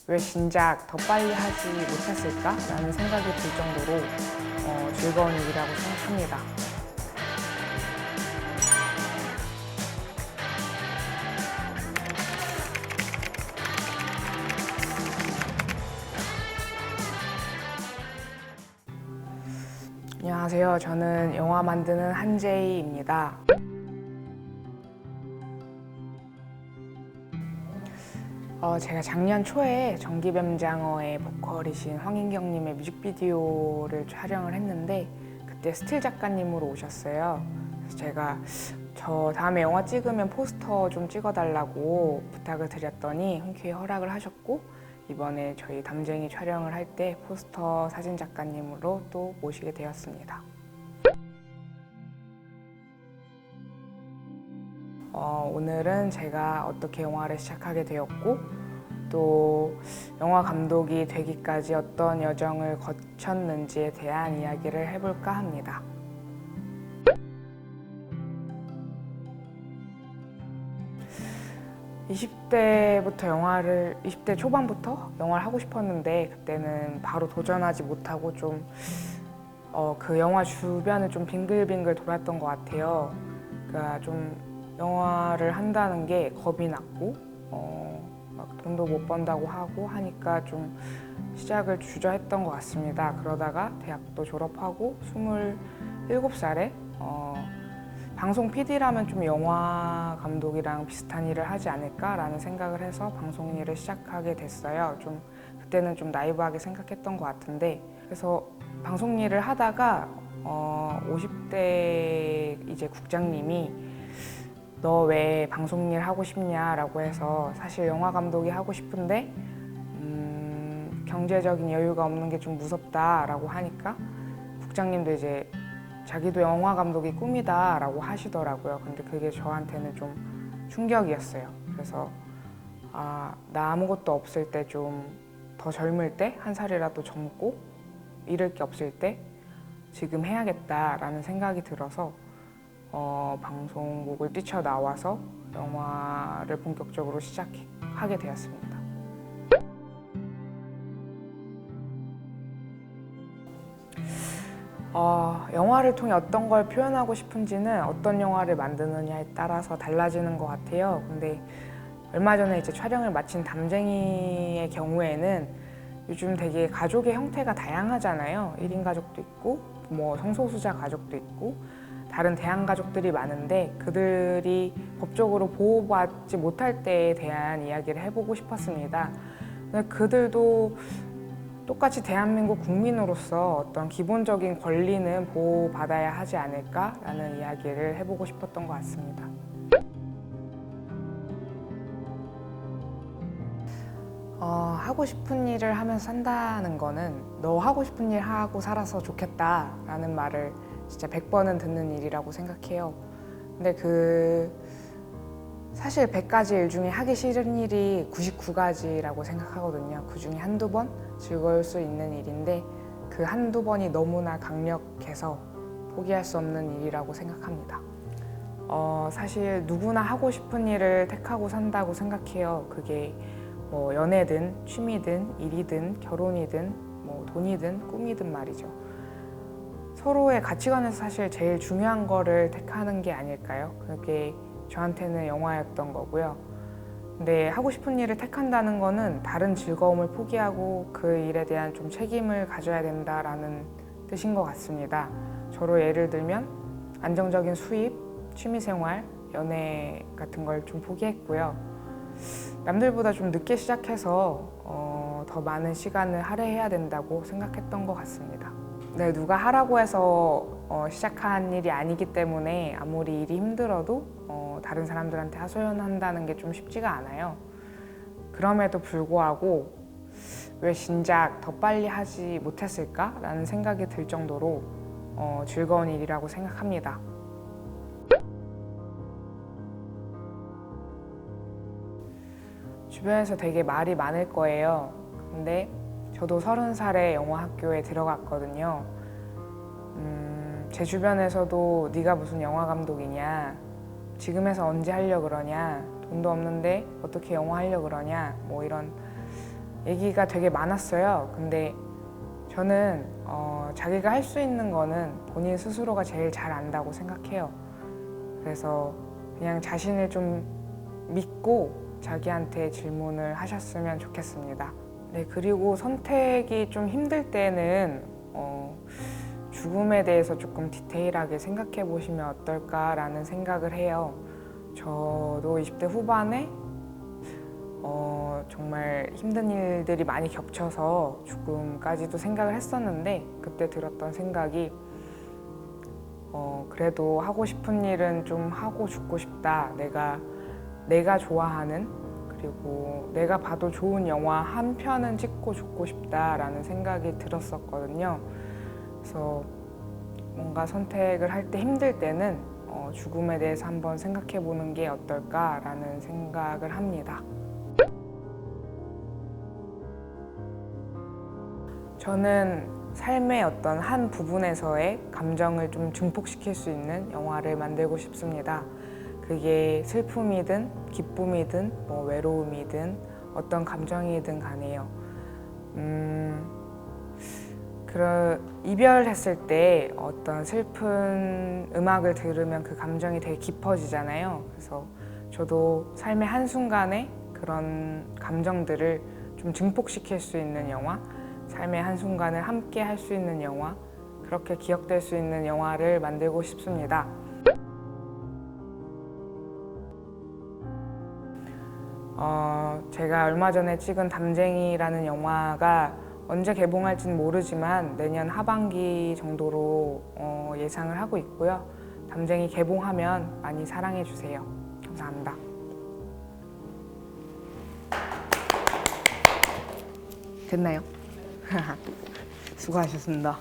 왜 진작 더 빨리 하지 못했을까라는 생각이 들 정도로 즐거운 일이라고 생각합니다. 안녕하세요. 저는 영화 만드는 한재희입니다. 제가 작년 초에 전기뱀장어의 보컬이신 황인경님의 뮤직비디오를 촬영을 했는데 그때 스틸 작가님으로 오셨어요. 그래서 제가 저 다음에 영화 찍으면 포스터 좀 찍어달라고 부탁을 드렸더니 흔쾌히 허락을 하셨고 이번에 저희 담쟁이 촬영을 할 때 포스터 사진 작가님으로 또 모시게 되었습니다. 오늘은 제가 어떻게 영화를 시작하게 되었고 또 영화 감독이 되기까지 어떤 여정을 거쳤는지에 대한 이야기를 해볼까 합니다. (20대) 초반부터 영화를 하고 싶었는데 그때는 바로 도전하지 못하고 좀 그 영화 주변을 좀 빙글빙글 돌았던 것 같아요. 그러니까 좀 영화를 한다는 게 겁이 났고 막 돈도 못 번다고 하고 하니까 좀 시작을 주저했던 것 같습니다. 그러다가 대학도 졸업하고 27살에 방송 PD라면 좀 영화 감독이랑 비슷한 일을 하지 않을까라는 생각을 해서 방송 일을 시작하게 됐어요. 좀 그때는 좀 나이브하게 생각했던 것 같은데 그래서 방송 일을 하다가 50대 이제 국장님이 너 왜 방송 일 하고 싶냐라고 해서 사실 영화 감독이 하고 싶은데 경제적인 여유가 없는 게 좀 무섭다라고 하니까 국장님도 이제 자기도 영화 감독이 꿈이다라고 하시더라고요. 근데 그게 저한테는 좀 충격이었어요. 그래서 나 아무것도 없을 때 좀 더 젊을 때 한 살이라도 젊고 잃을 게 없을 때 지금 해야겠다라는 생각이 들어서 방송국을 뛰쳐나와서 영화를 본격적으로 시작하게 되었습니다. 영화를 통해 어떤 걸 표현하고 싶은지는 어떤 영화를 만드느냐에 따라서 달라지는 것 같아요. 근데 얼마 전에 이제 촬영을 마친 담쟁이의 경우에는 요즘 되게 가족의 형태가 다양하잖아요. 1인 가족도 있고 뭐 성소수자 가족도 있고 다른 대한 가족들이 많은데 그들이 법적으로 보호받지 못할 때에 대한 이야기를 해보고 싶었습니다. 그들도 똑같이 대한민국 국민으로서 어떤 기본적인 권리는 보호받아야 하지 않을까라는 이야기를 해보고 싶었던 것 같습니다. 하고 싶은 일을 하면서 산다는 거는 너 하고 싶은 일 하고 살아서 좋겠다라는 말을 진짜 100번은 듣는 일이라고 생각해요. 근데 사실 100가지 일 중에 하기 싫은 일이 99가지라고 생각하거든요. 그 중에 한두 번 즐거울 수 있는 일인데 그 한두 번이 너무나 강력해서 포기할 수 없는 일이라고 생각합니다. 사실 누구나 하고 싶은 일을 택하고 산다고 생각해요. 그게 뭐 연애든 취미든 일이든 결혼이든 뭐 돈이든 꿈이든 말이죠. 서로의 가치관에서 사실 제일 중요한 거를 택하는 게 아닐까요? 그게 저한테는 영화였던 거고요. 근데 하고 싶은 일을 택한다는 거는 다른 즐거움을 포기하고 그 일에 대한 좀 책임을 가져야 된다라는 뜻인 것 같습니다. 저로 예를 들면 안정적인 수입, 취미생활, 연애 같은 걸 좀 포기했고요. 남들보다 좀 늦게 시작해서 더 많은 시간을 할애해야 된다고 생각했던 것 같습니다. 네, 누가 하라고 해서 시작한 일이 아니기 때문에 아무리 일이 힘들어도 다른 사람들한테 하소연한다는 게 좀 쉽지가 않아요. 그럼에도 불구하고 왜 진작 더 빨리 하지 못했을까라는 생각이 들 정도로 즐거운 일이라고 생각합니다. 주변에서 되게 말이 많을 거예요. 근데 저도 30살에 영화학교에 들어갔거든요. 제 주변에서도 네가 무슨 영화 감독이냐, 지금 해서 언제 하려고 그러냐, 돈도 없는데 어떻게 영화 하려고 그러냐, 뭐 이런 얘기가 되게 많았어요. 근데 저는 자기가 할 수 있는 거는 본인 스스로가 제일 잘 안다고 생각해요. 그래서 그냥 자신을 좀 믿고 자기한테 질문을 하셨으면 좋겠습니다. 네, 그리고 선택이 좀 힘들 때는 죽음에 대해서 조금 디테일하게 생각해 보시면 어떨까라는 생각을 해요. 저도 20대 후반에 정말 힘든 일들이 많이 겹쳐서 죽음까지도 생각을 했었는데 그때 들었던 생각이 그래도 하고 싶은 일은 좀 하고 죽고 싶다. 내가 좋아하는 그리고 내가 봐도 좋은 영화 한 편은 찍고 죽고 싶다라는 생각이 들었었거든요. 그래서 뭔가 선택을 할 때 힘들 때는 죽음에 대해서 한번 생각해 보는 게 어떨까라는 생각을 합니다. 저는 삶의 어떤 한 부분에서의 감정을 좀 증폭시킬 수 있는 영화를 만들고 싶습니다. 그게 슬픔이든 기쁨이든 뭐 외로움이든 어떤 감정이든 간에요. 이별했을 때 어떤 슬픈 음악을 들으면 그 감정이 되게 깊어지잖아요. 그래서 저도 삶의 한순간에 그런 감정들을 좀 증폭시킬 수 있는 영화, 삶의 한순간을 함께 할 수 있는 영화, 그렇게 기억될 수 있는 영화를 만들고 싶습니다. 제가 얼마 전에 찍은 담쟁이라는 영화가 언제 개봉할지는 모르지만 내년 하반기 정도로 예상을 하고 있고요. 담쟁이 개봉하면 많이 사랑해 주세요. 감사합니다. 됐나요? 수고하셨습니다.